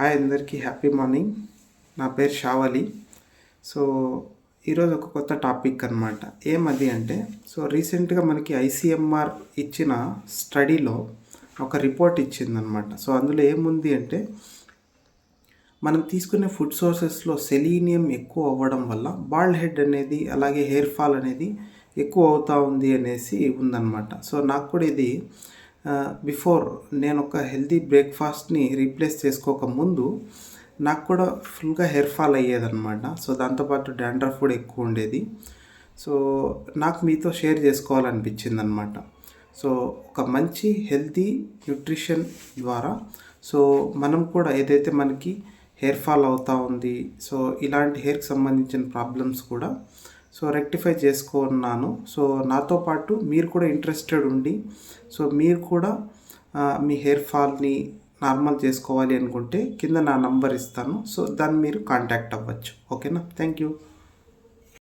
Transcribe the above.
Hi అందరికీ happy morning. నా పేరు షావలి. సో ఈరోజు ఒక కొత్త టాపిక్ అనమాట. ఏమది అంటే రీసెంట్గా మనకి ఐసీఎంఆర్ ఇచ్చిన స్టడీలో ఒక రిపోర్ట్ ఇచ్చిందనమాట. అందులో ఏముంది అంటే మనం తీసుకునే ఫుడ్ సోర్సెస్లో సెలీనియం ఎక్కువ అవ్వడం వల్ల బాల్డ్ హెడ్ అనేది అలాగే హెయిర్ ఫాల్ అనేది ఎక్కువ అవుతూ ఉంది అనేసి ఉందన్నమాట. నాకు కూడా ఇది బిఫోర్ నేను ఒక హెల్తీ బ్రేక్ఫాస్ట్ని రీప్లేస్ చేసుకోకముందు నాకు కూడా ఫుల్గా హెయిర్ ఫాల్ అయ్యేదన్నమాట. దాంతోపాటు డాండ్రఫ్ కూడా ఎక్కువ ఉండేది. నాకు మీతో షేర్ చేసుకోవాలనిపించింది అనమాట. ఒక మంచి హెల్తీ న్యూట్రిషన్ ద్వారా మనం కూడా ఏదైతే మనకి హెయిర్ ఫాల్ అవుతూ ఉంది, ఇలాంటి హెయిర్కి సంబంధించిన ప్రాబ్లమ్స్ కూడా రెక్టిఫై చేసుకున్నాను. నాతో పాటు మీరు కూడా ఇంట్రెస్టెడ్ ఉండి మీరు కూడా మీ హెయిర్ ఫాల్ని నార్మల్ చేసుకోవాలి అనుకుంటే కింద నా నంబర్ ఇస్తాను. దాన్ని మీరు కాంటాక్ట్ అవ్వచ్చు. ఓకేనా? Thank you.